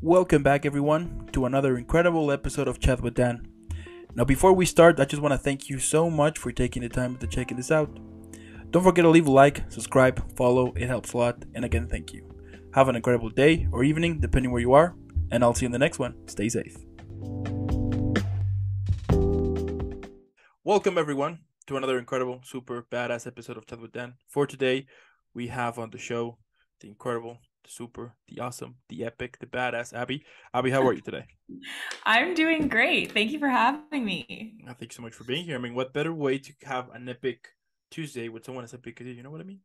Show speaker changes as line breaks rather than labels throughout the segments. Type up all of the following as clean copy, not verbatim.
Welcome back, everyone, to another incredible episode of Chat with Dan. Now, before we start, I just want to thank you so much for taking the time to checking this out. Don't forget to leave a like, subscribe, follow, it helps a lot, and again, thank you. Have an incredible day or evening, depending where you are, and I'll see you in the next one. Stay safe. Welcome, everyone, to another incredible, super badass episode of Chat with Dan. For today, we have on the show the incredible, the super, the awesome, the epic, the badass Abby. Abby, how are you today?
I'm doing great. Thank you for having me.
Thank you so much for being here. I mean, what better way to have an epic Tuesday with someone as epic as you? You know what I mean?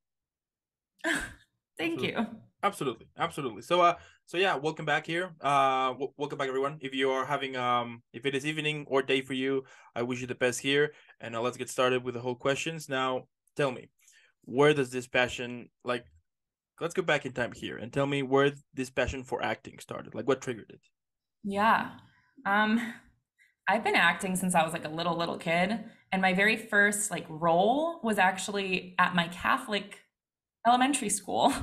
Thank
Absolutely,
you.
absolutely. So yeah, welcome back here. Welcome back, everyone. If you are having if it is evening or day for you, I wish you the best here. And let's get started with the whole questions. Now, tell me, where does this passion like? Let's go back in time here and tell me where this passion for acting started. Like, what triggered it?
Yeah. Um, I've been acting since I was like a little kid, and my very first like role was actually at my Catholic elementary school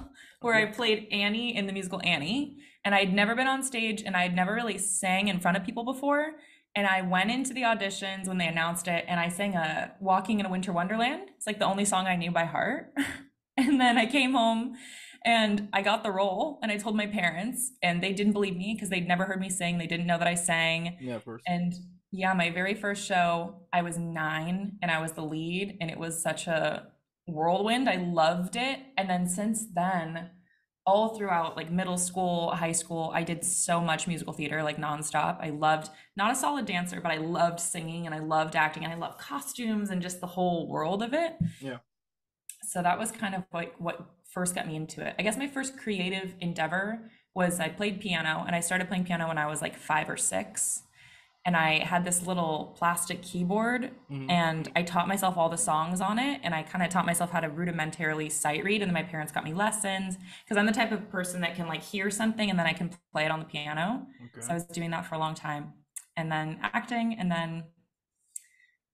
where I
Okay.
played Annie in the musical Annie. And I'd never been on stage and I'd never really sang in front of people before. And I went into the auditions when they announced it and I sang a Walking in a Winter Wonderland. It's like the only song I knew by heart. And then I came home and I got the role and I told my parents and they didn't believe me because they'd never heard me sing. They didn't know that I sang.
Yeah, of course.
And yeah, my very first show, I was 9 and I was the lead and it was such a whirlwind. I loved it. And then since then, all throughout like middle school, high school, I did so much musical theater like nonstop. I loved, not a solid dancer, but I loved singing and I loved acting and I loved costumes and just the whole world of it.
Yeah.
So that was kind of like what first got me into it. I guess my first creative endeavor was I played piano and I started playing piano when I was like 5 or 6 and I had this little plastic keyboard
Hmm.
and I taught myself all the songs on it and I kind of taught myself how to rudimentarily sight read and then my parents got me lessons because I'm the type of person that can like hear something and then I can play it on the piano. So
Okay.
I was doing that for a long time and then acting and then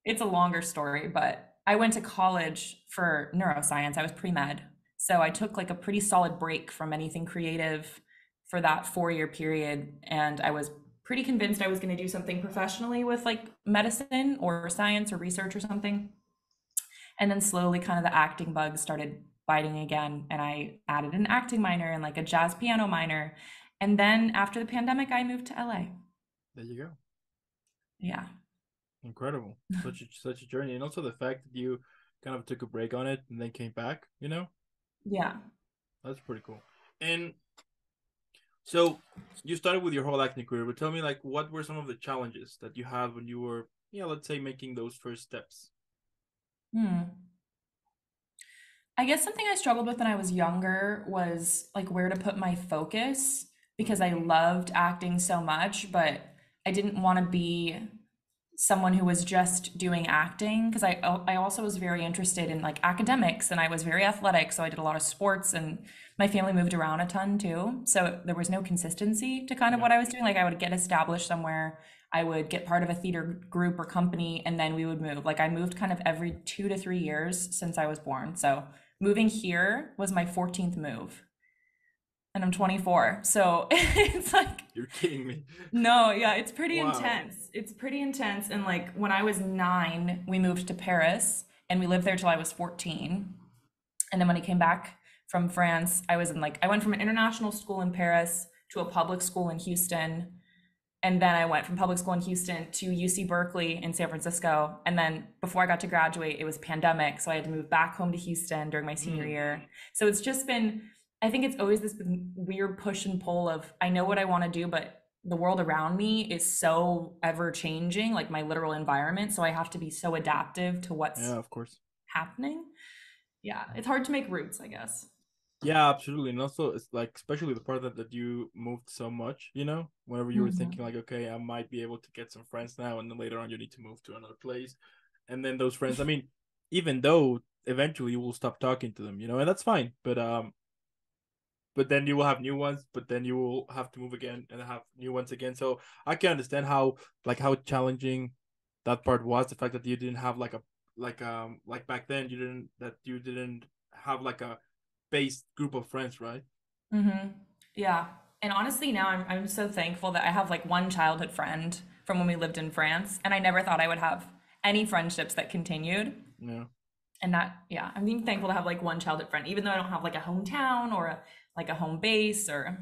it's a longer story, but I went to college for neuroscience. I was pre-med. So I took like a pretty solid break from anything creative for that 4 year period. And I was pretty convinced I was going to do something professionally with like medicine or science or research or something. And then slowly, kind of the acting bug started biting again. And I added an acting minor and like a jazz piano minor. And then after the pandemic, I moved to LA.
There you go.
Yeah.
Incredible. Such a journey, and also the fact that you kind of took a break on it and then came back.
Yeah.
That's pretty cool. And so you started with your whole acting career, but tell me, like, what were some of the challenges that you had when you were, yeah, let's say, making those first steps?
Hmm. I guess something I struggled with when I was younger was like where to put my focus because
Mm,
I loved acting so much, but I didn't want to be someone who was just doing acting because I also was very interested in like academics and I was very athletic, so I did a lot of sports and my family moved around a ton too. So there was no consistency to kind of
yeah.
what I was doing. Like I would get established somewhere, I would get part of a theater group or company, and then we would move. Like I moved kind of every 2 to 3 years since I was born. So moving here was my 14th move, and I'm 24. So it's like,
You're kidding me.
no, yeah, it's pretty
Wow.
intense. It's pretty intense. And like when I was 9, we moved to Paris and we lived there till I was 14. And then when I came back from France, I was in like, I went from an international school in Paris to a public school in Houston. And then I went from public school in Houston to UC Berkeley in San Francisco. And then before I got to graduate, it was pandemic. So I had to move back home to Houston during my senior
Mm,
year. So it's just been, I think it's always this weird push and pull of I know what I want to do, but the world around me is so ever changing, like my literal environment. So I have to be so adaptive to what's
yeah, of course.
happening. Yeah, it's hard to make roots, I guess.
Yeah, absolutely. And also, it's like, especially the part that you moved so much, whenever you were thinking,
Mhm.
like, okay, I might be able to get some friends now, and then later on, you need to move to another place. And then those friends, I mean, even though eventually you will stop talking to them, and that's fine. But then you will have new ones, but then you will have to move again and have new ones again. So I can understand how challenging that part was. The fact that you didn't have like back then you didn't have like a base group of friends, right?
Mhm. Yeah. And honestly, now I'm so thankful that I have like one childhood friend from when we lived in France, and I never thought I would have any friendships that continued.
Yeah.
And that, yeah, I'm being thankful to have like one childhood friend, even though I don't have like a hometown or like a home base or,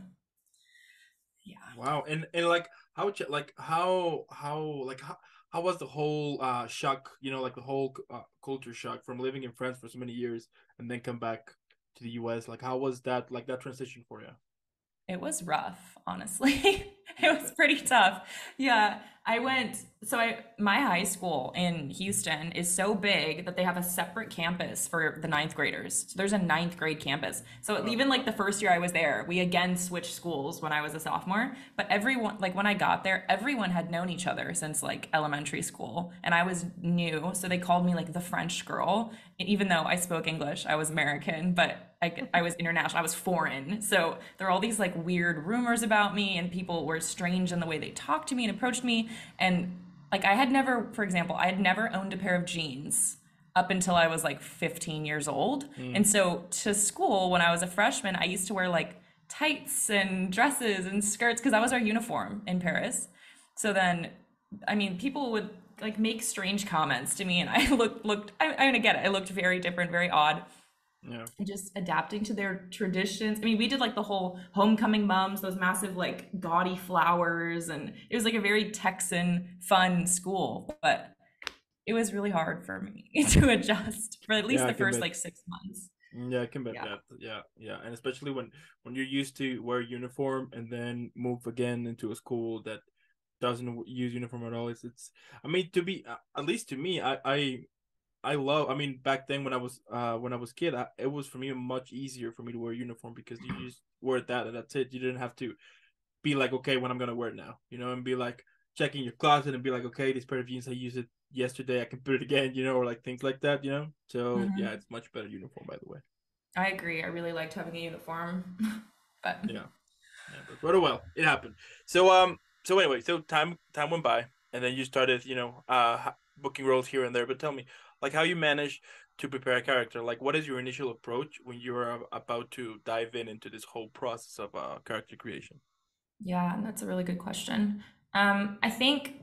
yeah.
Wow. And like how was the whole shock, like the whole culture shock from living in France for so many years and then come back to the US? Like how was that, like that transition for you?
It was rough, honestly.
Yeah,
It was pretty tough. Yeah, my high school in Houston is so big that they have a separate campus for the ninth graders. So there's a ninth grade campus. So
wow.
even like the first year I was there, we again switched schools when I was a sophomore. But everyone, like when I got there, everyone had known each other since like elementary school. And I was new. So they called me like the French girl. And even though I spoke English, I was American, but I was international, I was foreign. So there were all these like weird rumors about me, and people were strange in the way they talked to me and approached me. And like I had never, for example, I had never owned a pair of jeans up until I was like 15 years old.
Mm,
And so to school, when I was a freshman, I used to wear like tights and dresses and skirts because that was our uniform in Paris. So then, I mean, people would like make strange comments to me, and I I mean, I get it. I looked very different, very odd,
yeah.
and just adapting to their traditions. I mean, we did like the whole homecoming mums, those massive like gaudy flowers, and it was like a very Texan fun school, but it was really hard for me to adjust for at least
Yeah, I
the
can
first
bet.
like 6 months.
Yeah, I can bet
Yeah.
that. Yeah, yeah. And especially when you're used to wear uniform and then move again into a school that doesn't use uniform at all. It's I mean, to be at least to me, I love. I mean, back then when I was kid, it was for me much easier for me to wear a uniform because you just wear that and that's it. You didn't have to be like, okay, when I'm gonna wear it now, and be like checking your closet and be like, okay, this pair of jeans I used it yesterday, I can put it again, or like things like that. So yeah,
Hmm.
it's much better uniform by the way.
I agree. I really liked having a uniform, but
Yeah, yeah, but oh well, it happened. So anyway, so time went by, and then you started, booking roles here and there. But tell me, like, how you manage to prepare a character? Like, what is your initial approach when you are about to dive into this whole process of character creation?
yeah, that's a really good question. I think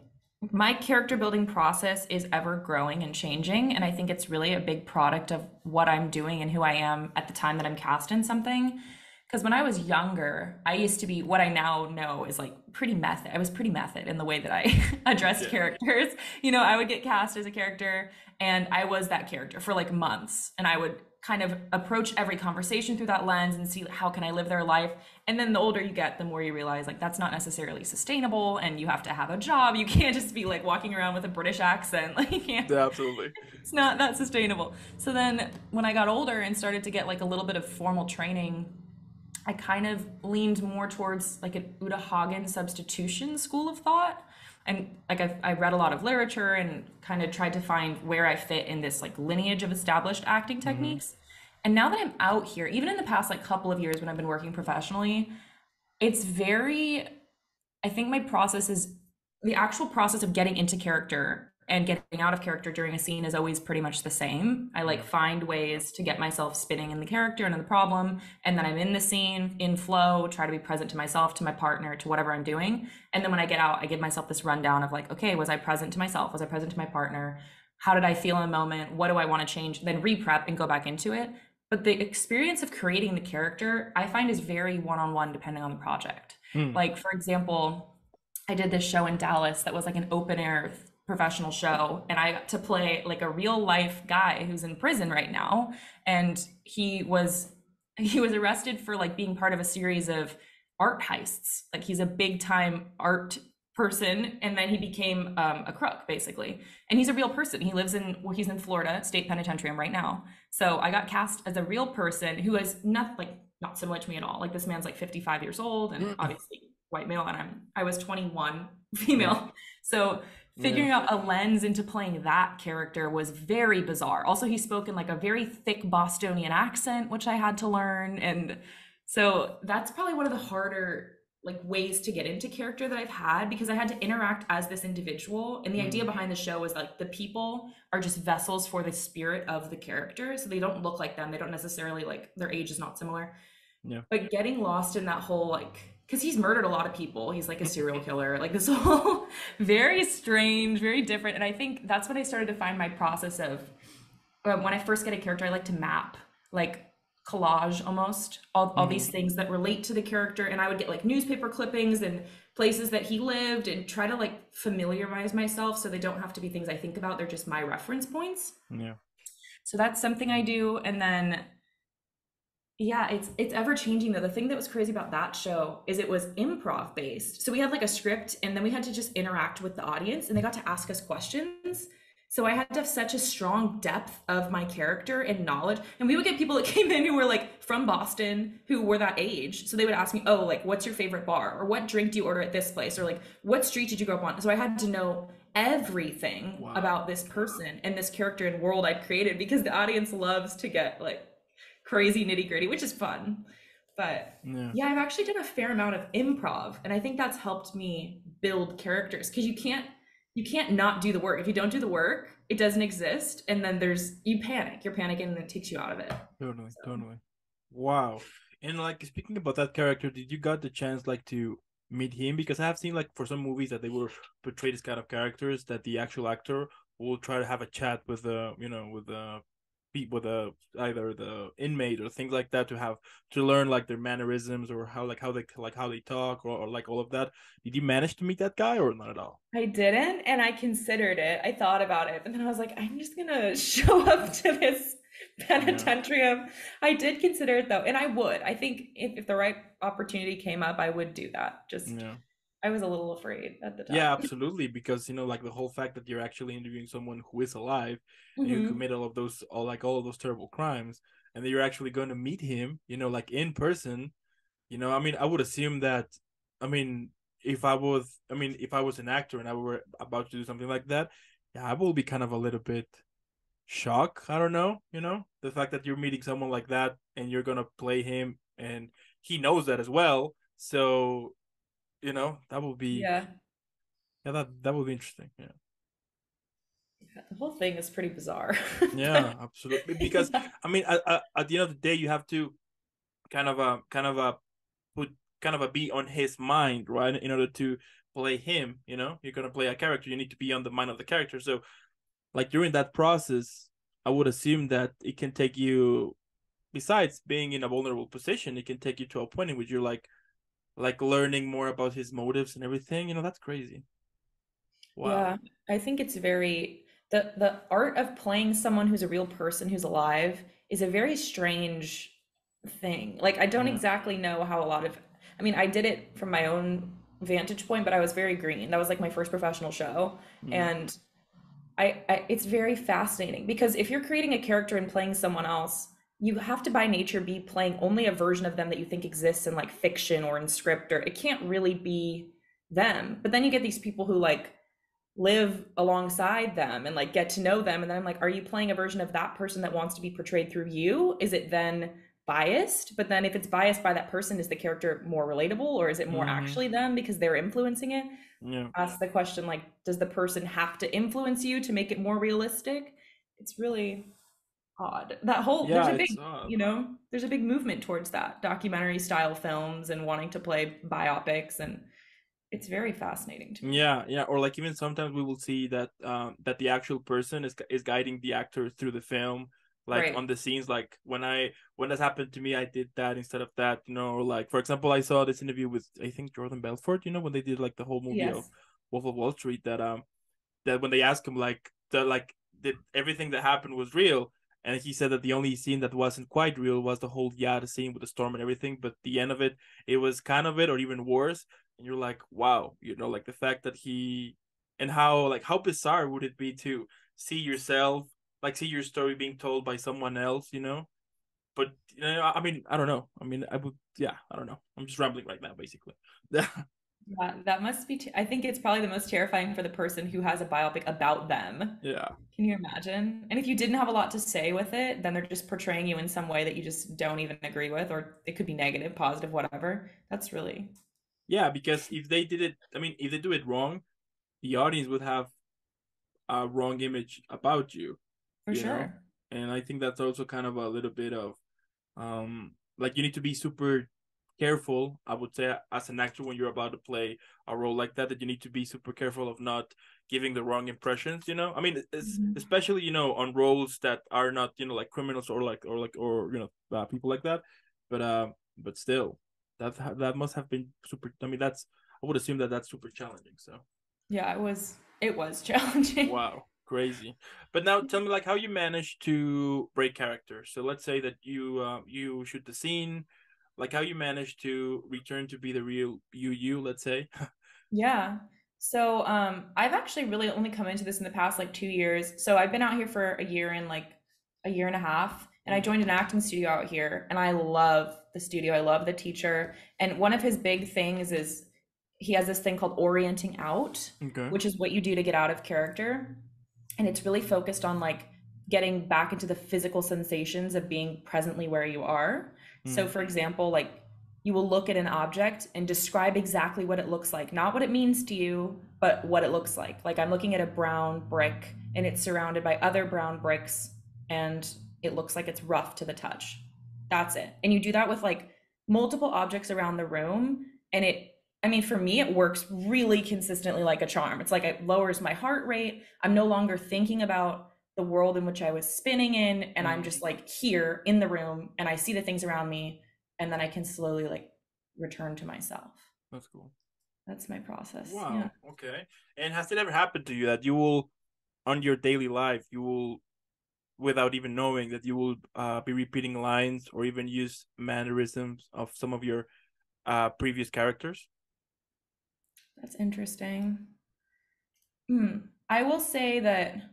my character building process is ever growing and changing, and I think it's really a big product of what I'm doing and who I am at the time that I'm cast in something. Because when I was younger, I used to be what I now know is like pretty method. I was pretty method in the way that I addressed
Yeah,
characters. I would get cast as a character, and I was that character for like months, and I would kind of approach every conversation through that lens and see how can I live their life. And then the older you get, the more you realize like that's not necessarily sustainable, and you have to have a job. You can't just be like walking around with a British accent. Like you can't,
yeah, absolutely.
it's not that sustainable. So then when I got older and started to get like a little bit of formal training, I kind of leaned more towards like an Uta Hagen substitution school of thought. And like I read a lot of literature and kind of tried to find where I fit in this like lineage of established acting
Mm-hmm.
techniques. And now that I'm out here, even in the past like couple of years when I've been working professionally, it's very, I think my process is the actual process of getting into character and getting out of character during a scene is always pretty much the same. I like
Yeah.
find ways to get myself spinning in the character and in the problem, and then I'm in the scene, in flow, try to be present to myself, to my partner, to whatever I'm doing. And then when I get out, I give myself this rundown of like, okay, was I present to myself? Was I present to my partner? How did I feel in the moment? What do I want to change? Then re-prep and go back into it. But the experience of creating the character, I find is very one-on-one depending on the project.
Mm.
Like, for example, I did this show in Dallas that was like an open air professional show, and I got to play like a real life guy who's in prison right now, and he was arrested for like being part of a series of art heists. Like he's a big time art person, and then he became a crook basically. And he's a real person. He lives in well, he's in Florida State Penitentiary right now. So I got cast as a real person who has not similar to me at all. Like this man's like 55 years old and obviously white male, and I was 21
Yeah.
female. So
Yeah.
figuring out a lens into playing that character was very bizarre. Also, he spoke in like a very thick Bostonian accent, which I had to learn. And so that's probably one of the harder like ways to get into character that I've had, because I had to interact as this individual. And the idea
Mm.
behind the show was like the people are just vessels for the spirit of the character. So they don't look like them. They don't necessarily like their age is not similar.
Yeah.
But getting lost in that whole like, because he's murdered a lot of people. He's like a serial killer. Like this whole very strange, very different. And I think that's when I started to find my process of when I first get a character, I like to map, like collage almost, all
Hmm.
these things that relate to the character. And I would get like newspaper clippings and places that he lived and try to like familiarize myself so they don't have to be things I think about. They're just my reference points.
Yeah.
So that's something I do. And then yeah, it's ever changing though. The thing that was crazy about that show is it was improv based. So we had like a script and then we had to just interact with the audience and they got to ask us questions. So I had to have such a strong depth of my character and knowledge. And we would get people that came in who were like from Boston who were that age. So they would ask me, "Oh, like what's your favorite bar?" or "What drink do you order at this place?" or like "What street did you grow up on?" So I had to know everything
Wow.
about this person and this character and world I'd created because the audience loves to get like crazy nitty gritty, which is fun. But
Yeah.
yeah, I've actually done a fair amount of improv, and I think that's helped me build characters because you can't not do the work. If you don't do the work, it doesn't exist, and then there's you panic. You're panicking, and it takes you out of it.
Totally.
So
Totally. Wow. And like speaking about that character, did you got the chance like to meet him? Because I have seen like for some movies that they were portrayed as kind of characters that the actual actor will try to have a chat with the with the with the either the inmate or things like that to have to learn like their mannerisms or how they talk or like all of that. Did you manage to meet that guy or not at all?
I didn't, and I considered it. I thought about it, but then I was like, I'm just gonna show up to this
Yeah.
penitentiary. I did consider it though, and I would. I think if the right opportunity came up, I would do that. Just
Yeah.
I was a little afraid at the
Yeah,
time.
absolutely. Because like the whole fact that you're actually interviewing someone who is alive and who
Hmm.
commit all of those terrible crimes, and then you're actually going to meet him, like in person. I mean, I would assume that. I mean, if I was an actor and I were about to do something like that, yeah, I will be kind of a little bit shocked. I don't know. The fact that you're meeting someone like that and you're gonna play him, and he knows that as well. So that would be
Yeah,
yeah, that would be interesting. Yeah.
the whole thing is pretty bizarre.
Yeah,
But
absolutely. Because
yeah,
I mean, at the end of the day, you have to put kind of a be on his mind, right? In order to play him, you're gonna play a character. You need to be on the mind of the character. So, like during that process, I would assume that it can take you, besides being in a vulnerable position, it can take you to a point in which you're like learning more about his motives and everything. That's crazy. Wow.
yeah, I think it's very the art of playing someone who's a real person who's alive is a very strange thing. Like I don't
Yeah.
exactly know how a lot of I mean, I did it from my own vantage point, but I was very green. That was like my first professional show.
Yeah.
And it's very fascinating because if you're creating a character and playing someone else, you have to by nature be playing only a version of them that you think exists in like fiction or in script, or it can't really be them. But then you get these people who like live alongside them and like get to know them. And then I'm like, are you playing a version of that person that wants to be portrayed through you? Is it then biased? But then if it's biased by that person, is the character more relatable or is it more
Mm-hmm.
actually them because they're influencing it?
Yeah.
Ask the question like, does the person have to influence you to make it more realistic? It's really odd. That whole there's
Yeah,
a
it's
big, there's a big movement towards that documentary style films and wanting to play biopics, and it's very fascinating to me.
yeah, yeah, or like even sometimes we will see that the actual person is guiding the actor through the film, like
Right.
on the scenes. Like when this happened to me, I did that instead of that. Or like for example, I saw this interview with I think Jordan Belfort. When they did like the whole movie of
Yes.
Wolf of Wall Street. That when they asked him did everything that happened was real, and he said that the only scene that wasn't quite real was the whole yacht scene with the storm and everything, but the end of it was kind of it or even worse. And you're like, wow, like the fact that he and how bizarre would it be to see yourself, like see your story being told by someone else, but I mean, I don't know. I mean, I would, yeah, I don't know. I'm just rambling right now, basically.
That must be, I think it's probably the most terrifying for the person who has a biopic about them.
Yeah.
Can you imagine? And if you didn't have a lot to say with it, then they're just portraying you in some way that you just don't even agree with, or it could be negative, positive, whatever. That's really,
Yeah, because if they did it, I mean, if they do it wrong, the audience would have a wrong image about you,
for sure.
and I think that's also kind of a little bit of, um, like you need to be super careful, I would say, as an actor when you're about to play a role like that, that you need to be super careful of not giving the wrong impressions, you know? I mean,
Mhm.
especially, you know, on roles that are not, you know, like criminals or you know, people like that. But still, that must have been super. I mean, that's I would assume that that's super challenging. So
Yeah, it was challenging.
wow, crazy. But now tell me, like, how you manage to break character. So let's say that you shoot the scene, like how you manage to return to be the real you, let's say.
Yeah. So, I've actually really only come into this in the past like 2 years. So I've been out here for a year and like a year and a half, and I
Mm,
joined an acting studio out here, and I love the studio. I love the teacher, and one of his big things is he has this thing called orienting out,
okay.
which is what you do to get out of character, and it's really focused on like getting back into the physical sensations of being presently where you are. So
Mm,
for example, like you will look at an object and describe exactly what it looks like, not what it means to you, but what it looks like. Like I'm looking at a brown brick and it's surrounded by other brown bricks and it looks like it's rough to the touch. That's it. And you do that with like multiple objects around the room, and I mean, for me, it works really consistently like a charm. It's like it lowers my heart rate. I'm no longer thinking about the world in which I was spinning in, and I'm
mm,
just like here in the room and I see the things around me, and then I can slowly like return to myself.
that's cool.
That's my process. Yeah.
Wow. Okay. And has it ever happened to you that you will, on your daily life, you will, without even knowing that you will be repeating lines or even use mannerisms of some of your previous characters?
That's interesting. Hmm. I will say that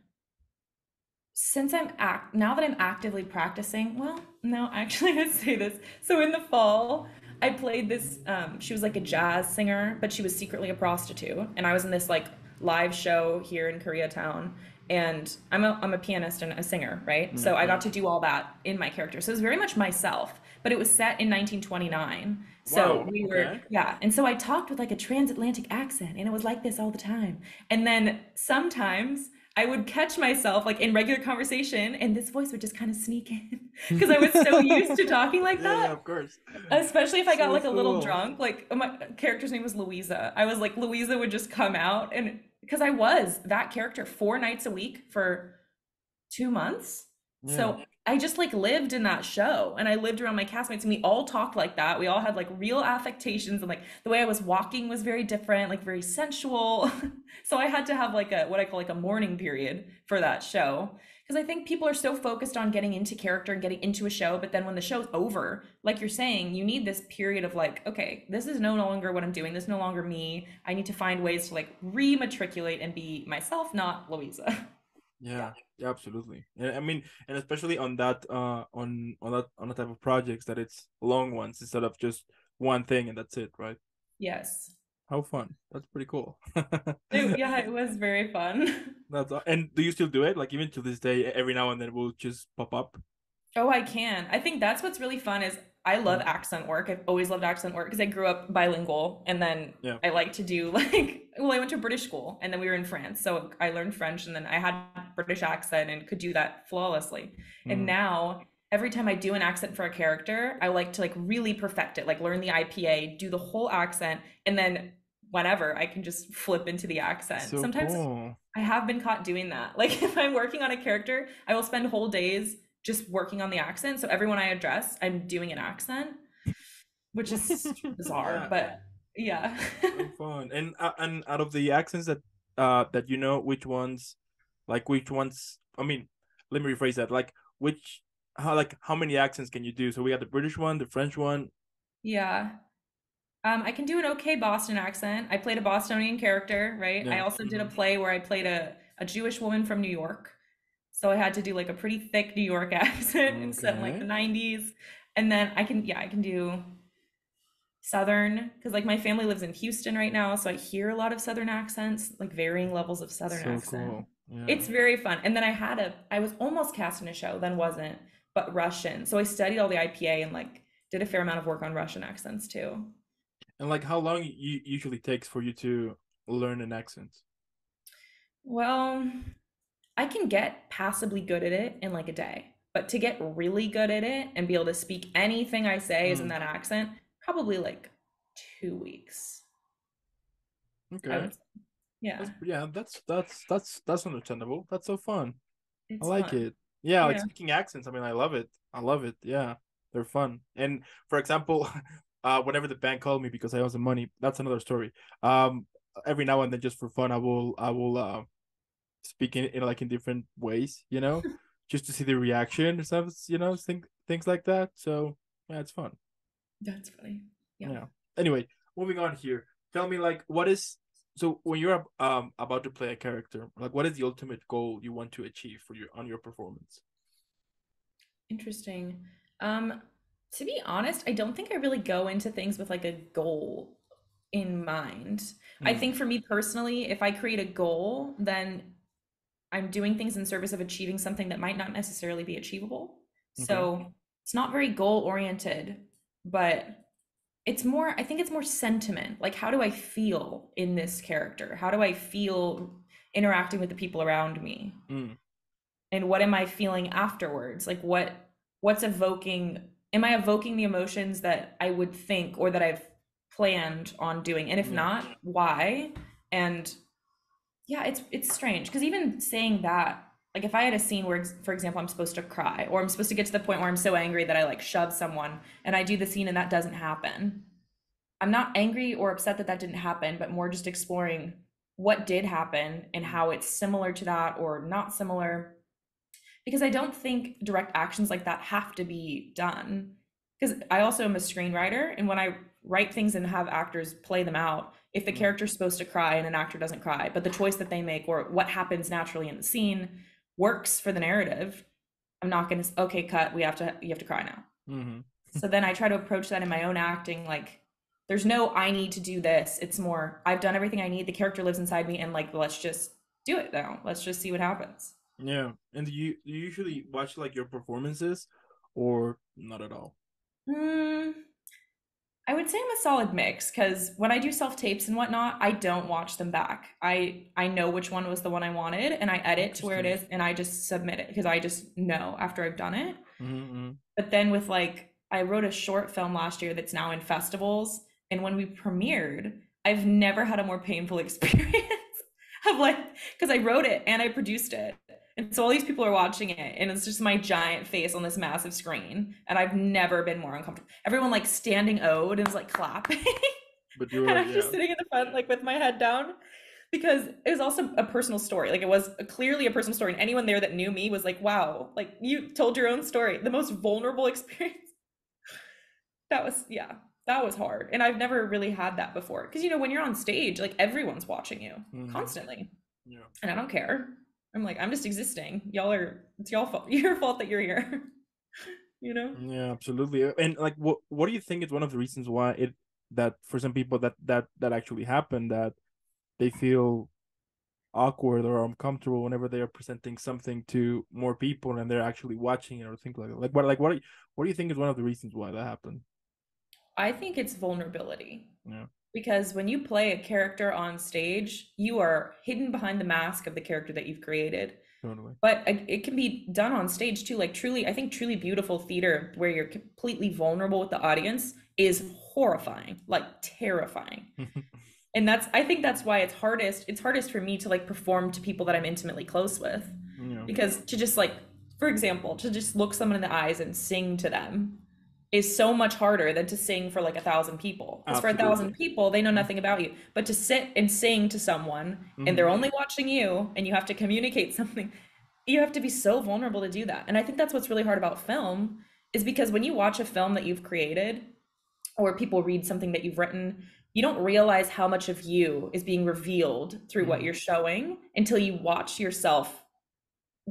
since now that I'm actively practicing, well, no, actually, let's say this. So in the fall, I played this. She was like a jazz singer, but she was secretly a prostitute, and I was in this like live show here in Koreatown. And I'm a pianist and a singer, right? So I
Okay.
got to do all that in my character. So it was very much myself, but it was set in 1929. So
Wow.
we were,
Okay.
yeah. And so I talked with like a transatlantic accent, and it was like this all the time. And then sometimes I would catch myself like in regular conversation, and this voice would just kind of sneak in because I was so used to talking like
Yeah, yeah,
that.
of course.
Especially if I got
So
like a little
cool.
drunk. Like my character's name was Louisa. I was like Louisa would just come out, and because I was that character 4 nights a week for 2 months.
Yeah.
So I just like lived in that show, and I lived around my castmates, and we all talked like that. We all had like real affectations, and like the way I was walking was very different, like very sensual. So I had to have like a what I call like a mourning period for that show. Because I think people are so focused on getting into character and getting into a show, but then when the show's over, like you're saying, you need this period of like, okay, this is no longer what I'm doing. This is no longer me. I need to find ways to like rematriculate and be myself, not Louisa.
Yeah. Yeah, absolutely. And I mean, and especially on that on the type of projects that it's long ones instead of just one thing and that's it, right?
Yes.
How fun. That's pretty cool.
Yeah, it was very fun.
And do you still do it? Like even to this day, every now and then it will just pop up.
Oh, I can. I think that's what's really fun is I love
Mm,
accent work. I've always loved accent work because I grew up bilingual, and then
yeah.
I like to do like well, I went to British school and then we were in France. So I learned French and then I had British accent and could do that flawlessly. And
Mm.
now every time I do an accent for a character, I like to like really perfect it, like learn the IPA, do the whole accent, and then whenever I can just flip into the accent.
So
Sometimes
cool.
I have been caught doing that. Like if I'm working on a character, I will spend whole days just working on the accent. So everyone I address, I'm doing an accent, which is bizarre,
Yeah,
but yeah.
so fun. And out of the accents that you know, which ones? I mean, let me rephrase that. Like how many accents can you do? So we got the British one, the French one.
Yeah. I can do an okay Boston accent. I played a Bostonian character, right? I
Yeah.
also did a
Hmm.
play where I played a Jewish woman from New York. So I had to do like a pretty thick New York accent and set in like the
Okay.
90s. And then I can do Southern because like my family lives in Houston right now, so I hear a lot of Southern accents, like varying levels of Southern
So
accent.
cool. Yeah.
It's very fun. And then I was almost cast in a show, then wasn't, but Russian. So I studied all the IPA and like did a fair amount of work on Russian accents too.
And like how long you usually takes for you to learn an accent?
Well, I can get passably good at it in like a day. But to get really good at it and be able to speak anything I say is in
Mm,
that accent, probably like 2 weeks, I
okay.
would say. Yeah,
Yeah, that's understandable. That's so fun. I
it's
like
fun.
it. Yeah, like
Yeah.
speaking accents. I mean, I love it. I love it. Yeah, they're fun. And for example, whenever the bank called me because I owe some money, that's another story. Um, every now and then, just for fun, I will speak in like in different ways, just to see the reaction or stuff, things like that. So yeah, it's fun.
That's funny. Yeah.
Yeah. Anyway, moving on here. Tell me, like, what is so when you're about to play a character, like, what is the ultimate goal you want to achieve for your performance?
Interesting. Um, to be honest, I don't think I really go into things with like a goal in mind. I
Mm,
think for me personally, if I create a goal, then I'm doing things in service of achieving something that might not necessarily be achievable.
okay.
So it's not very goal oriented, but it's more, I think it's more sentiment. Like, how do I feel in this character? How do I feel interacting with the people around me?
Mm,
And what am I feeling afterwards? Like, what's evoking, am I evoking the emotions that I would think or that I've planned on doing? And if
yeah.
not, why? And yeah, it's strange because even saying that, like if I had a scene where, for example, I'm supposed to cry or I'm supposed to get to the point where I'm so angry that I like shove someone and I do the scene and that doesn't happen, I'm not angry or upset that that didn't happen, but more just exploring what did happen and
Mm,
how it's similar to that or not similar. Because I don't think direct actions like that have to be done. Because I also am a screenwriter, and when I write things and have actors play them out, if the
mm,
character's supposed to cry and an actor doesn't cry, but the choice that they make or what happens naturally in the scene works for the narrative, I'm not going to, okay, cut, you have to cry now.
mm,
So then I try to approach that in my own acting like there's no I need to do this. It's more I've done everything I need. The character lives inside me and like let's just do it now. Let's just see what happens.
yeah. And do you usually watch like your performances or not at all?
Hmm. I would say I'm a solid mix because when I do self tapes and whatnot, I don't watch them back. I know which one was the one I wanted and I edit to where it
Interesting.
is and I just submit it because I just know after I've done it.
Mm-hmm.
But then with like I wrote a short film last year that's now in festivals and when we premiered, I've never had a more painful experience of like because I wrote it and I produced it. And so all these people are watching it and it's just my giant face on this massive screen and I've never been more uncomfortable. Everyone like standing owed and was like clapping.
But you
And
were,
I'm just
yeah.
sitting in the front like with my head down because it was also a personal story. Like it was clearly a personal story and anyone there that knew me was like, "Wow, like you told your own story." The most vulnerable experience. That was yeah, that was hard. And I've never really had that before because when you're on stage, like everyone's watching you
Mm-hmm.
constantly
Yeah.
and I don't care. I'm like, I'm just existing. It's y'all fault. Your fault that you're here. you know?
Yeah, absolutely. And like, what do you think is one of the reasons why that for some people that actually happened, that they feel awkward or uncomfortable whenever they are presenting something to more people and they're actually watching it or things like that. What do you think is one of the reasons why that happened?
I think it's vulnerability
Yeah,
because when you play a character on stage, you are hidden behind the mask of the character that you've created.
totally.
But it can be done on stage too. Like truly, I think truly beautiful theater where you're completely vulnerable with the audience is horrifying, like terrifying. And I think that's why it's hardest for me to like perform to people that I'm intimately close with.
Yeah,
Because to just like, for example, to just look someone in the eyes and sing to them is so much harder than to sing for like 1,000 people. Because for a thousand
absolutely.
people, they know nothing about you. But to sit and sing to someone and
Mm-hmm.
they're only watching you and you have to communicate something, you have to be so vulnerable to do that. And I think that's what's really hard about film is because when you watch a film that you've created or people read something that you've written, you don't realize how much of you is being revealed through what
Mm-hmm.
you're showing until you watch yourself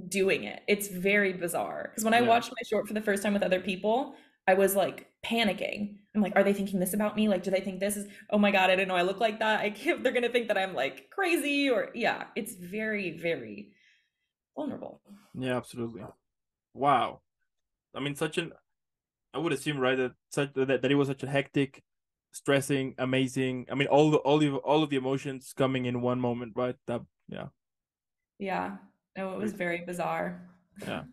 doing it. It's very bizarre. Because when I
Yeah.
watched my short for the first time with other people, I was like panicking. I'm like, are they thinking this about me? Like, do they think this is, oh my God, I didn't know I look like that. I can't, they're going to think that I'm like crazy or, yeah, it's very, very vulnerable.
Yeah, absolutely. Wow. I mean, I would assume, right, that it was such a hectic, stressing, amazing. I mean, all of the emotions coming in one moment, right? That, yeah,
Yeah. No, it was
crazy.
very bizarre.
Yeah.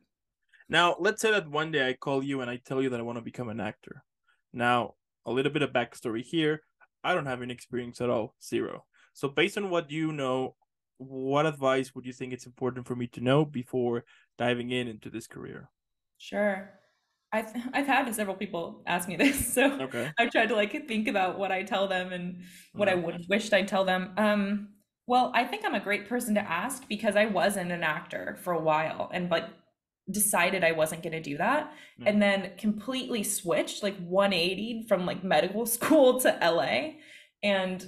Now, let's say that one day I call you and I tell you that I want to become an actor. Now, a little bit of backstory here. I don't have any experience at all, zero. So, based on what you know, what advice would you think it's important for me to know before diving into this career?
Sure. I've had several people ask me this, so
Okay.
I've tried to like think about what I tell them and what I
Yeah.
would wished I'd tell them. Well, I think I'm a great person to ask because I wasn't an actor for a while and like decided I wasn't going to do that
Yeah.
and then completely switched like 180 from like medical school to LA. And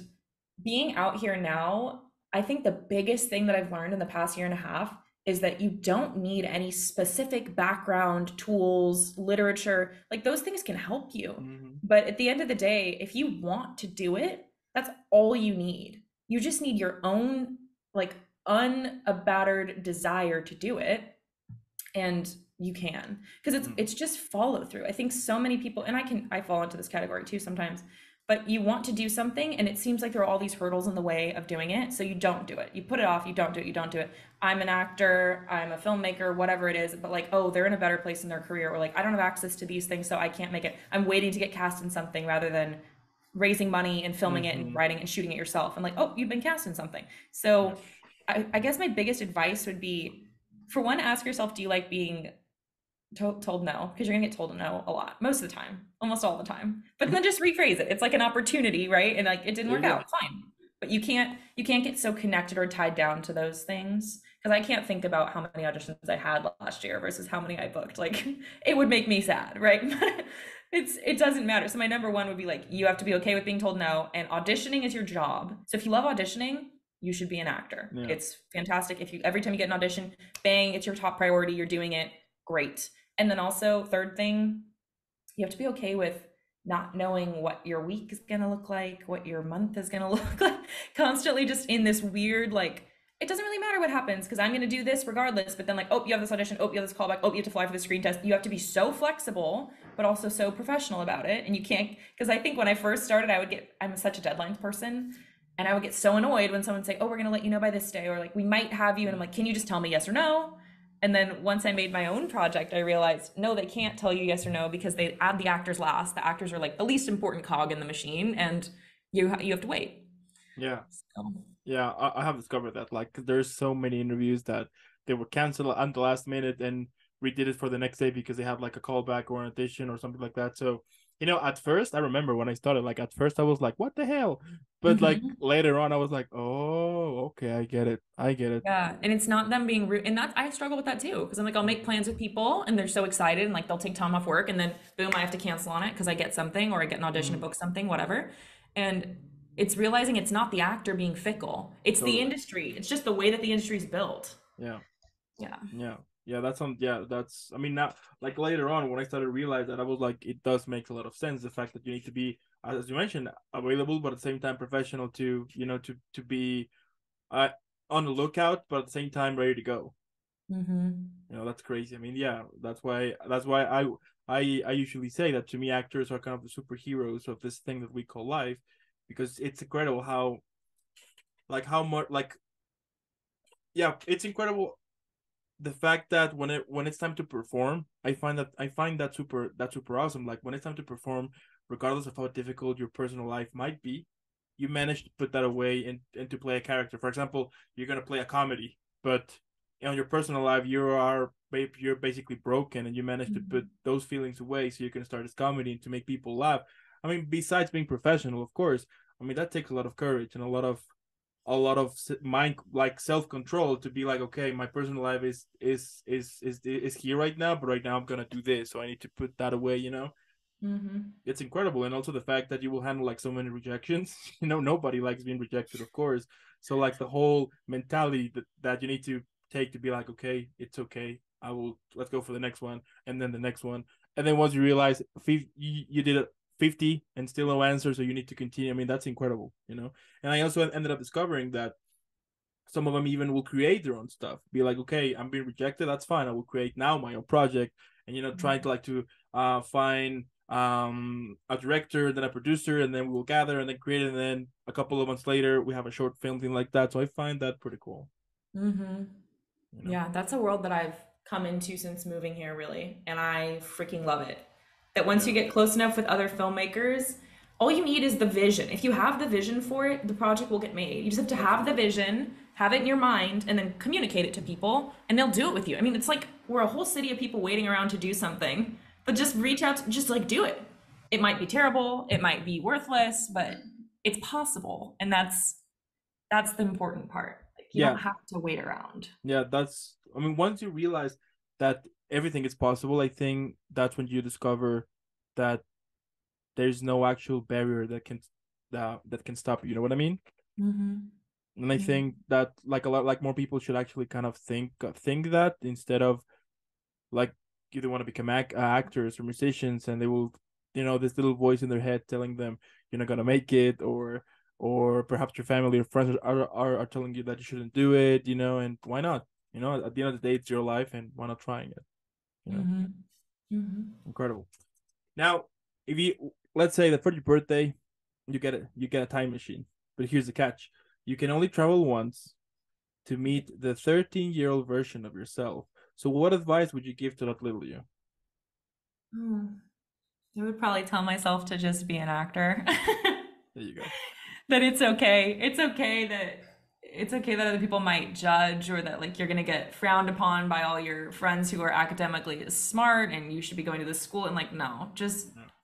being out here now, I think the biggest thing that I've learned in the past year and a half is that you don't need any specific background, tools, literature. Like those things can help you.
Mm-hmm.
But at the end of the day, if you want to do it, that's all you need. You just need your own, like, unabattered desire to do it, and you can, because it's just follow through. I think so many people, and I fall into this category too sometimes, but you want to do something and it seems like there are all these hurdles in the way of doing it, so you don't do it, you put it off, you don't do it, you don't do it. I'm an actor, I'm a filmmaker, whatever it is, but like, oh, they're in a better place in their career, or like, I don't have access to these things, so I can't make it. I'm waiting to get cast in something rather than raising money and filming it and
Mm-hmm.
writing and shooting it yourself, and like, oh, you've been cast in something.
Yeah.
So I guess my biggest advice would be, for one, ask yourself, do you like being told no? Because you're gonna get told no a lot, most of the time, almost all the time. But then just rephrase it. It's like an opportunity, right? And like, it didn't
There you
work
go.
out, fine. But you can't get so connected or tied down to those things. Because I can't think about how many auditions I had last year versus how many I booked. Like, it would make me sad, right? But it doesn't matter. So my number one would be like, you have to be okay with being told no, and auditioning is your job. So if you love auditioning, you should be an actor.
Yeah.
It's fantastic. If you every time you get an audition, bang, it's your top priority, you're doing it, great. And then also, third thing, you have to be okay with not knowing what your week is going to look like, what your month is going to look like, constantly just in this weird, like, it doesn't really matter what happens because I'm going to do this regardless. But then, like, oh, you have this audition. Oh, you have this callback. Oh, you have to fly for the screen test. You have to be so flexible, but also so professional about it. And you can't, because I think when I first started, I'm such a deadlines person. And I would get so annoyed when someone would say, oh, we're going to let you know by this day, or like, we might have you. And I'm like, can you just tell me yes or no? And then once I made my own project, I realized, no, they can't tell you yes or no because they add the actors last. The actors are like the least important cog in the machine, and you have to wait.
Yeah.
So,
Yeah, I have discovered that. Like, there's so many interviews that they were canceled at the last minute and redid it for the next day because they had like a callback or an audition or something like that. So, at first, I remember when I started, like, at first I was like, what the hell? But like
mhm.
later on, I was like, oh, okay, I get it. I get it.
Yeah, and it's not them being rude, and that I struggle with that too because I'm like, I'll make plans with people, and they're so excited, and like they'll take time off work, and then boom, I have to cancel on it because I get something or I get an audition to
Mm,
book something, whatever. And it's realizing it's not the actor being fickle; it's the
totally.
industry. It's just the way that the industry is built.
Yeah.
Yeah.
Yeah. Yeah, that's I mean, now, like, later on when I started to realize that, I was like, it does make a lot of sense, the fact that you need to be, as you mentioned, available, but at the same time professional, to to be uh, on the lookout, but at the same time ready to go.
Mm-hmm.
That's crazy. I mean, yeah, that's why I usually say that, to me, actors are kind of the superheroes of this thing that we call life, because it's incredible how, like, how much, like, yeah, it's incredible, the fact that when it's time to perform, I find that super awesome. Like, when it's time to perform, regardless of how difficult your personal life might be, you manage to put that away and to play a character. For example, you're gonna play a comedy, but in your personal life, you're basically broken, and you manage to put
Mm-hmm.
those feelings away so you can start this comedy and to make people laugh. I mean, besides being professional, of course, I mean, that takes a lot of courage and a lot of mind, like, self-control, to be like, okay, my personal life is here right now, but right now I'm gonna do this, so I need to put that away.
Mm-hmm.
It's incredible. And also the fact that you will handle, like, so many rejections. Nobody likes being rejected, of course. So, like, the whole mentality that you need to take, to be like, okay, it's okay, let's go for the next one, and then the next one. And then once you realize you did it 50 and still no answer, so you need to continue. I mean, that's incredible. And I also ended up discovering that some of them even will create their own stuff, be like, okay, I'm being rejected, that's fine, I will create now my own project. And trying to, like, to find a director, then a producer, and then we will gather and then create it, and then a couple of months later we have a short film thing like that. So I find that pretty cool
Mm-hmm.
you know
Yeah, that's a world that I've come into since moving here, really, and I freaking love it. That once you get close enough with other filmmakers, all you need is the vision. If you have the vision for it, the project will get made. You just have to have the vision, have it in your mind, and then communicate it to people, and they'll do it with you. I mean, it's like we're a whole city of people waiting around to do something, but just reach out, just like do it. It might be terrible, it might be worthless, but it's possible, and that's the important part. Like, you don't
Yeah,
have to wait around.
yeah, that's, I mean, once you realize that everything is possible, I think that's when you discover that there's no actual barrier that can stop you. You know what I mean?
Mm-hmm.
And I
Mm-hmm.
think that like a lot, like more people should actually kind of think that instead of like if they want to become actors or musicians, and they will, this little voice in their head telling them you're not gonna make it, or perhaps your family or friends are telling you that you shouldn't do it, and why not? At the end of the day, it's your life, and why not trying it? You know,
Mm-hmm. Mm-hmm.
incredible. Now, if you let's say that for your birthday, you get a time machine, but here's the catch: you can only travel once to meet the 13-year-old version of yourself. So, what advice would you give to that little you?
Oh, I would probably tell myself to just be an actor.
There you go.
That it's okay. It's okay that other people might judge, or that like you're gonna get frowned upon by all your friends who are academically smart and you should be going to this school, and like no,
Yeah,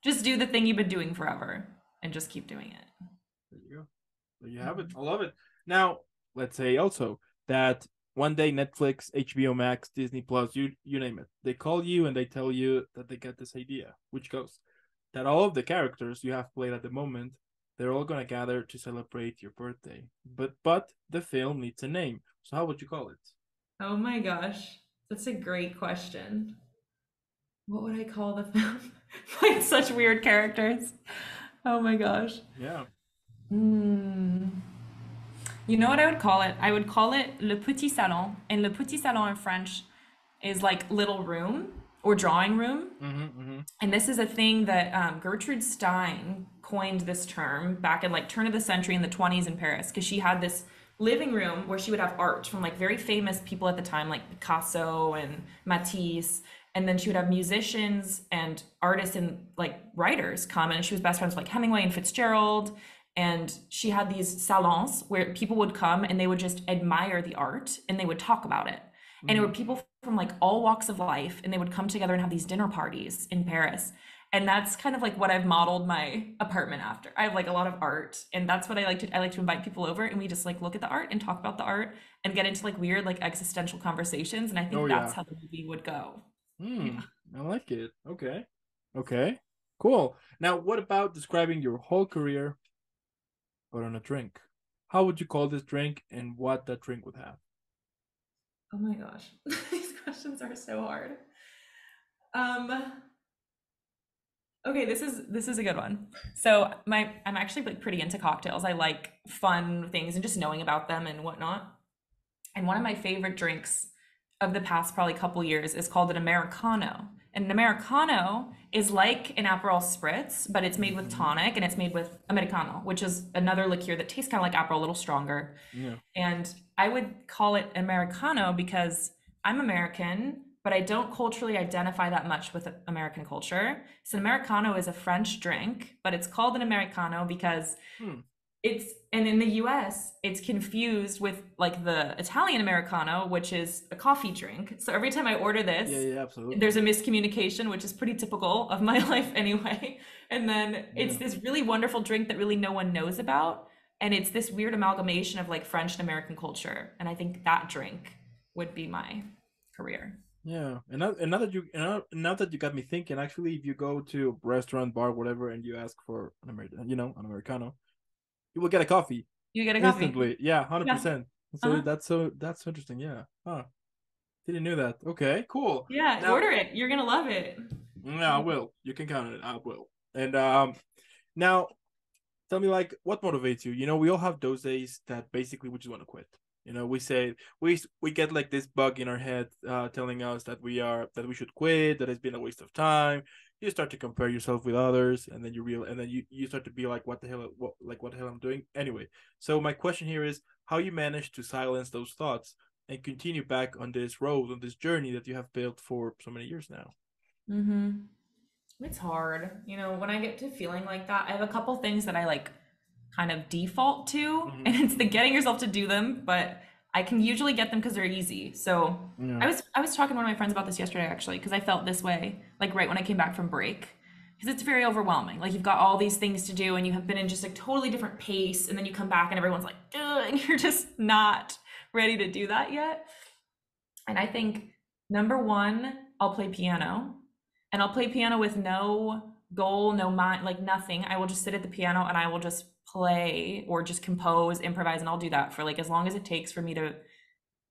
just do the thing you've been doing forever and just keep doing it.
there you go. There you have it.
Mhm.
I love it. Now, let's say also that one day Netflix, HBO Max, Disney Plus, you name it, they call you and they tell you that they get this idea, which goes that all of the characters you have played at the moment, they're all gonna gather to celebrate your birthday. But the film needs a name. So how would you call it?
Oh my gosh, that's a great question. What would I call the film? Like such weird characters. Oh my gosh.
Yeah.
Hmm. You know what I would call it? I would call it Le Petit Salon. And Le Petit Salon in French is like little room or drawing room.
Mm-hmm. Mm-hmm.
And this is a thing that Gertrude Stein coined this term back in like turn of the century in the 20s in Paris, because she had this living room where she would have art from like very famous people at the time, like Picasso and Matisse. And then she would have musicians and artists and like writers come, and she was best friends with like Hemingway and Fitzgerald. And she had these salons where people would come and they would just admire the art and they would talk about it. And it were
Mm-hmm.
people from like all walks of life, and they would come together and have these dinner parties in Paris. And that's kind of like what I've modeled my apartment after. I have like a lot of art, and that's what I like to invite people over, and we just like look at the art and talk about the art and get into like weird like existential conversations, and I
Oh
think that's
yeah.
how the movie would go.
Hmm.
Yeah.
I like it. Okay. Okay. Cool. Now, what about describing your whole career but on a drink? How would you call this drink and what that drink would have?
Oh my gosh. These questions are so hard. Um Okay, this is a good one. So I'm actually like pretty into cocktails. I like fun things and just knowing about them and whatnot. And one of my favorite drinks of the past probably couple years is called an Americano. And an Americano is like an Aperol Spritz, but it's made with
Mm-hmm.
tonic and it's made with Americano, which is another liqueur that tastes kind of like Aperol, a little stronger.
Yeah.
And I would call it Americano because I'm American, but I don't culturally identify that much with American culture. So Americano is a French drink, but it's called an Americano because
Hmm.
and in the US, it's confused with like the Italian Americano, which is a coffee drink. So every time I order
Yeah.
this,
Yeah. Absolutely.
there's a miscommunication, which is pretty typical of my life anyway. And then it's
Yeah.
this really wonderful drink that really no one knows about. And it's this weird amalgamation of like French and American culture. And I think that drink would be my career.
Yeah. And now that you got me thinking, actually, if you go to a restaurant, bar, whatever, and you ask for an Americano, you will get a coffee
You get a coffee.
instantly. Yeah,
Yeah.
100%. So
Uh-huh.
that's so interesting. Yeah. Huh. Didn't know that. Okay, cool.
Yeah.
Now,
Order it. You're gonna love it.
yeah, I will. You can count on it. I will. And now tell me, like, what motivates you? We all have those days that basically we just want to quit. We say we get like this bug in our head, telling us that we should quit, that it's been a waste of time. You start to compare yourself with others, and then you start to be like, what the hell I'm doing anyway. So my question here is, how you manage to silence those thoughts and continue back on this road, on this journey that you have built for so many years now.
Mm-hmm. It's hard. You know, when I get to feeling like that, I have a couple things that I like kind of default to,
Mm-hmm.
and it's the getting yourself to do them, but I can usually get them because they're easy. So
Yeah.
I was talking to one of my friends about this yesterday actually, because I felt this way, like right when I came back from break. Because it's very overwhelming. Like you've got all these things to do and you have been in just a totally different pace, and then you come back and everyone's like, ugh, and you're just not ready to do that yet. And I think number one, I'll play piano, and I'll play piano with no goal, no mind, like nothing. I will just sit at the piano and I will just play or just compose, improvise, and I'll do that for like as long as it takes for me to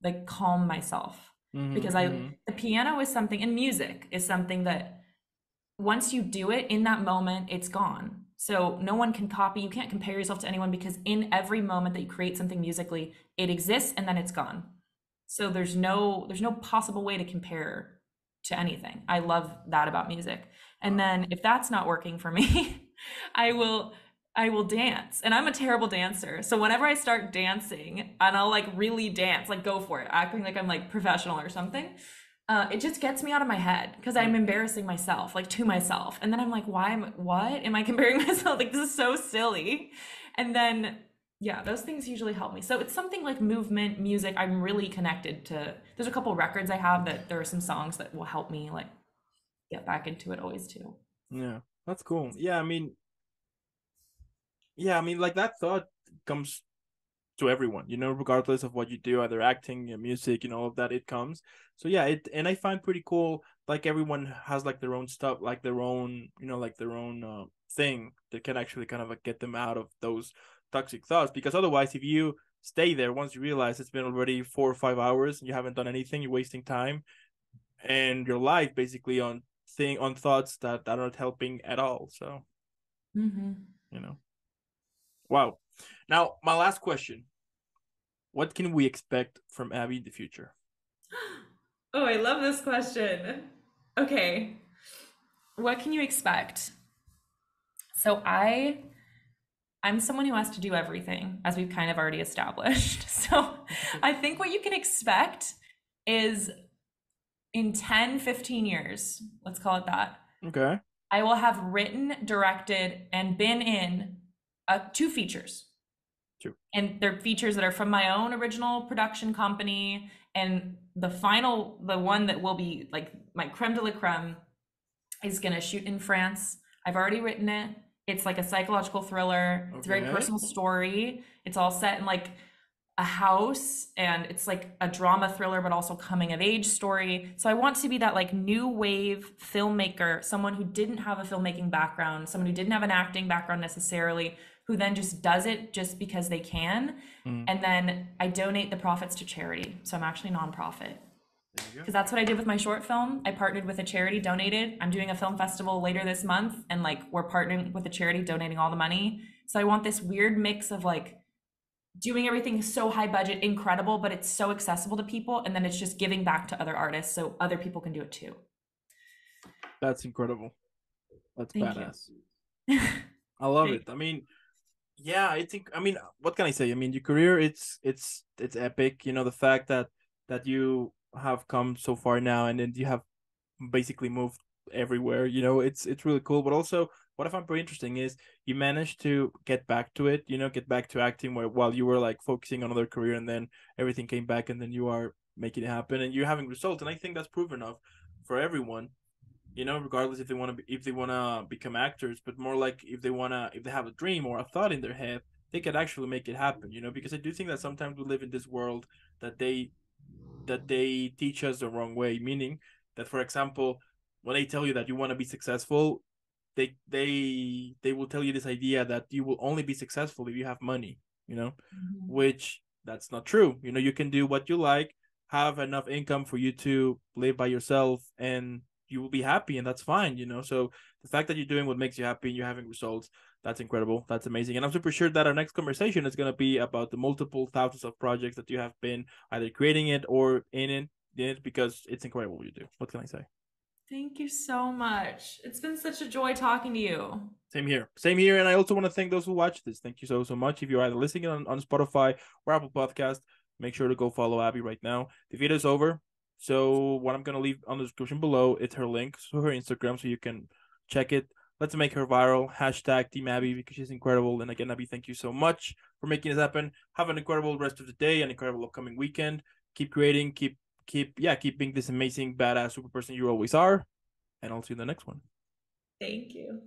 like calm myself.
Mm-hmm.
Because
Mm-hmm.
the piano is something, and music is something that once you do it in that moment, it's gone. So no one can copy. You can't compare yourself to anyone because in every moment that you create something musically, it exists and then it's gone. So there's no possible way to compare to anything. I love that about music. And then if that's not working for me, I will I will dance. And I'm a terrible dancer. So whenever I start dancing and I'll like really dance, like go for it, acting like I'm like professional or something, it just gets me out of my head because I'm embarrassing myself, like to myself. And then I'm like, what am I comparing myself? Like, this is so silly. And then, yeah, those things usually help me. So it's something like movement, music. I'm really connected to, there's a couple records I have that there are some songs that will help me like get back into it always too.
Yeah, that's cool. Yeah, I mean, like that thought comes to everyone, regardless of what you do, either acting, music, all of that, it comes. So yeah, and I find pretty cool. Like everyone has like their own stuff, like their own, like their own thing that can actually kind of like get them out of those toxic thoughts. Because otherwise, if you stay there, once you realize it's been already 4 or 5 hours and you haven't done anything, you're wasting time and your life basically on thoughts that are not helping at all. So
Mm-hmm.
you know, wow. Now, my last question: what can we expect from Abby in the future?
Oh, I love this question. Okay, what can you expect? So I'm someone who has to do everything, as we've kind of already established. So I think what you can expect is in 10, 15 years, let's call it that,
Okay.
I will have written, directed, and been in two features.
True.
And they're features that are from my own original production company. And the one that will be like my creme de la creme is going to shoot in France. I've already written it. It's like a psychological thriller. It's a very
Okay.
personal story. It's all set in like a house, and it's like a drama thriller but also coming of age story. So I want to be that like new wave filmmaker, someone who didn't have a filmmaking background, someone who didn't have an acting background necessarily, who then just does it just because they can.
Mm.
And then I donate the profits to charity. So I'm actually nonprofit.
There you go.
Because that's what I did with my short film. I partnered with a charity, donated. I'm doing a film festival later this month, and like we're partnering with a charity, donating all the money. So I want this weird mix of like doing everything so high budget, incredible, but it's so accessible to people, and then it's just giving back to other artists so other people can do it too.
That's incredible. That's
Thank you.
badass. I love
Thank
it. I mean, yeah, I think. I mean, what can I say? I mean, your career, it's epic. The fact that you have come so far now, and then you have basically moved everywhere. It's really cool. But also, what I find pretty interesting is you managed to get back to it. Get back to acting while you were like focusing on other career, and then everything came back, and then you are making it happen, and you're having results. And I think that's proof enough for everyone. Regardless if they wanna become actors, but more like if they have a dream or a thought in their head, they could actually make it happen. Because I do think that sometimes we live in this world that they teach us the wrong way, meaning that, for example, when they tell you that you want to be successful, they will tell you this idea that you will only be successful if you have money,
you.
which that's not true. You can do what you like, have enough income for you to live by yourself, and you will be happy, and that's fine. So the fact that you're doing what makes you happy and you're having results, that's incredible. That's amazing. And I'm super sure that our next conversation is going to be about the multiple thousands of projects that you have been either creating it or in it, because it's incredible what you do. What can I say?
Thank you so much. It's been such a joy talking to you.
Same here. Same here. And I also want to thank those who watch this. Thank you so much. If you're either listening on Spotify or Apple Podcast, make sure to go follow Abby right now. The video is over. So what I'm gonna leave on the description below, it's her link to her Instagram, so you can check it. Let's make her viral. Hashtag Team Abby because she's incredible. And again, Abby, thank you so much for making this happen. Have an incredible rest of the day, an incredible upcoming weekend. Keep creating, keep being this amazing, badass super person you always are. And I'll see you in the next one.
Thank you.